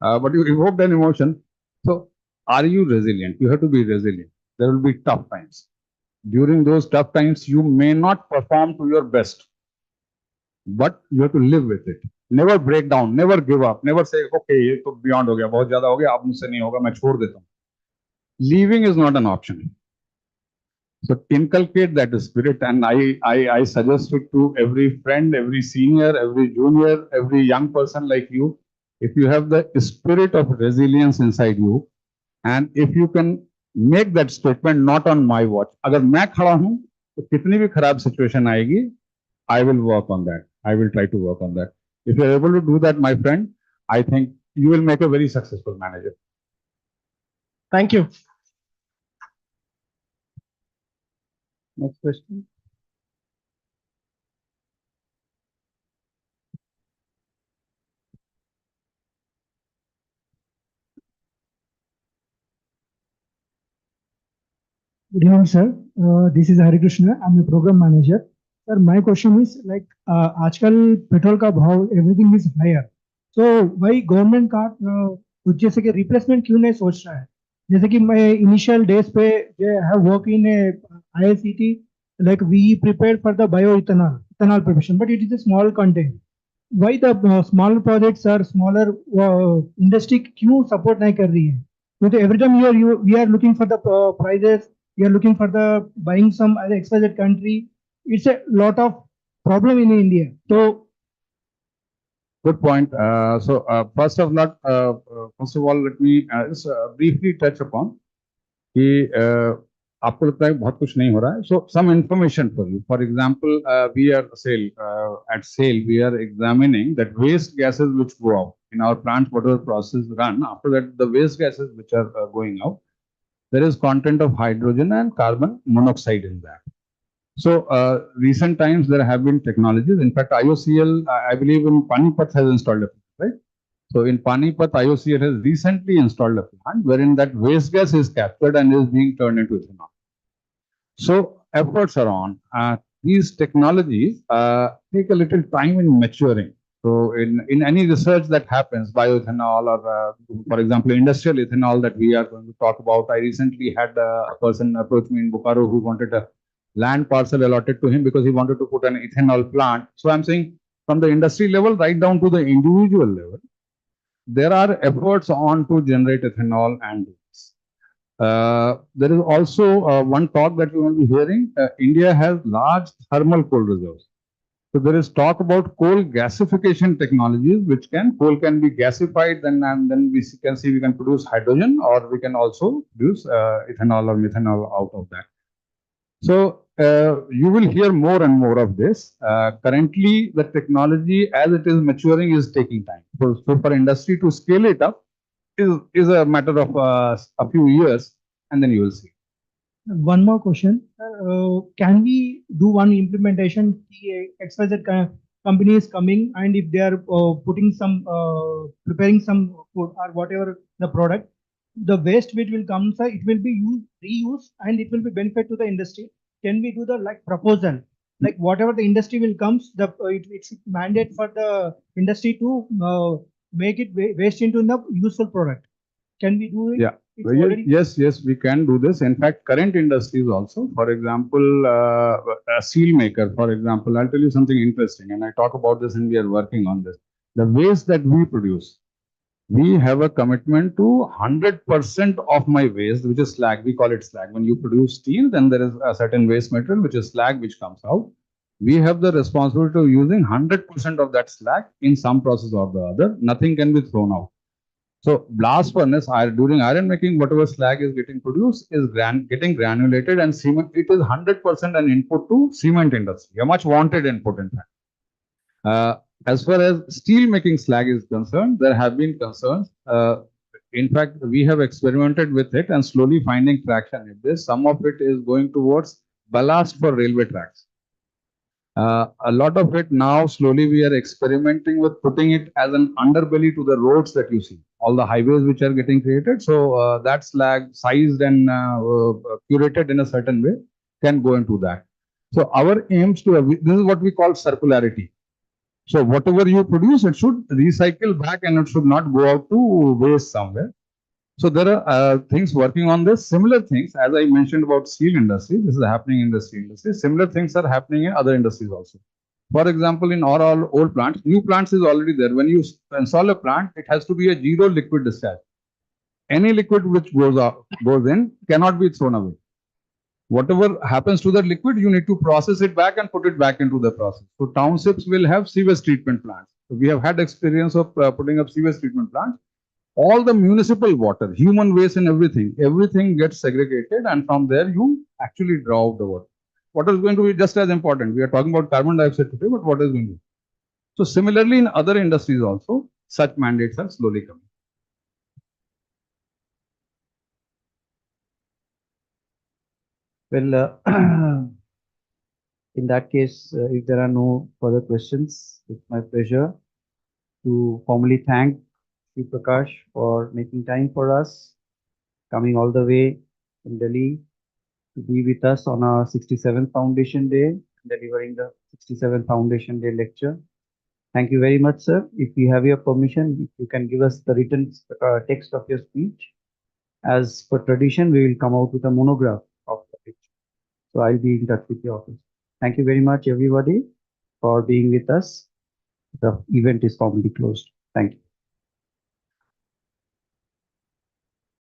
but you evoked an emotion. So are you resilient? You have to be resilient. There will be tough times. During those tough times, you may not perform to your best, but you have to live with it. Never break down, never give up, never say, okay, ये तो beyond हो गया, बहुत ज़्यादा हो गया, अब मुझसे नहीं होगा, मैं छोड़ देता हूँ. Leaving is not an option. So inculcate that spirit, and I suggest it to every friend, every senior, every junior, every young person like you. If you have the spirit of resilience inside you, and if you can make that statement, not on my watch. अगर मैं खड़ा हूँ तो कितनी भी खराब situation आएगी, I will work on that. I will try to work on that. If you are able to do that, my friend, I think you will make a very successful manager. Thank you. Next question. Good evening, sir. This is Hari Krishna. I'm a program manager. Sir, my question is like आजकल petrol का भाव everything is higher. So why government का कुछ जैसे कि replacement क्यों नहीं सोच रहा है? जैसे कि मैं initial days पे have worked in a ISCT, like we prepared for the ethanol production, but it is a small content. Why the smaller projects or smaller industry क्यों support नहीं कर रही है? Because every time we are looking for the prices, we are looking for the buying some other XYZ country. It's a lot of problem in India. So Good point. First of all, let me just briefly touch upon कि आपको लगता है बहुत कुछ नहीं हो रहा है. So some information for you. For example, we are at SAIL we are examining that waste gases which go out in our plants, whatever process run. After that, the waste gases which are going out, there is content of hydrogen and carbon monoxide in that. So recent times there have been technologies. In fact, IOCL, I believe in Panipat has installed a plant, right? So in Panipat, IOCL has recently installed a plant wherein that waste gas is captured and is being turned into ethanol. So efforts are on. These technologies take a little time in maturing. So in any research that happens, bioethanol or for example, industrial ethanol that we are going to talk about, I recently had a person approach me in Bokaro who wanted a land parcel allotted to him because he wanted to put an ethanol plant. So I'm saying from the industry level right down to the individual level, there are efforts on to generate ethanol and gas. There is also one talk that you will be hearing. India has large thermal coal reserves. So there is talk about coal gasification technologies, which coal can be gasified, and then we can see we can produce hydrogen, or we can also produce ethanol or methanol out of that. So you will hear more and more of this. Currently, the technology as it is maturing is taking time. So for industry to scale it up is a matter of a few years, and then you will see. one more question. Can we do one implementation? XYZ company is coming, and if they are putting some, preparing some food or whatever the product, the waste which will come, sir, it will be reused, and it will be benefit to the industry. Can we do the like proposal? Like whatever the industry will comes, it should mandate for the industry to make it waste into the useful product. Can we do it? Yeah. Yes, we can do this. In fact, current industries also, for example, a steel maker, for example, I'll tell you something interesting, and I talk about this and we are working on this. The waste that we produce, we have a commitment to 100% of my waste, which is slag. We call it slag. When you produce steel, then there is a certain waste material, which is slag, which comes out. We have the responsibility of using 100% of that slag in some process or the other. Nothing can be thrown out. So blast furnace, during iron making, whatever slag is getting produced is getting granulated, and cement, it is 100% an input to cement industry, a much wanted input in fact. As far as steel making slag is concerned, there have been concerns. In fact, we have experimented with it and slowly finding traction in this. Some of it is going towards ballast for railway tracks. A lot of it now slowly we are experimenting with putting it as an underbelly to the roads that you see, all the highways which are getting created. So that slag sized and curated in a certain way can go into that. So our aims to, this is what we call circularity. So whatever you produce, it should recycle back and it should not go out to waste somewhere. So there are things working on this. Similar things, as I mentioned about steel industry, this is happening in the steel industry. Similar things are happening in other industries also. For example, in all old plants, new plants is already there. When you install a plant, it has to be a zero liquid discharge. Any liquid which goes in cannot be thrown away. Whatever happens to the liquid, you need to process it back and put it back into the process. So townships will have sewage treatment plants. So we have had experience of putting up sewage treatment plants. All the municipal water, human waste and everything gets segregated, and from there you actually draw out the water. What is going to be just as important? We are talking about carbon dioxide today, but what is going to be? So similarly in other industries also, such mandates are slowly coming. Well, in that case, if there are no further questions, it's my pleasure to formally thank Shri Prakash for making time for us, coming all the way from Delhi to be with us on our 67th Foundation Day, delivering the 67th Foundation Day lecture. Thank you very much, sir. If we have your permission, if you can give us the written text of your speech. As per tradition, we will come out with a monograph of the picture. So I'll be in touch with your office. Thank you very much, everybody, for being with us. The event is formally closed. Thank you.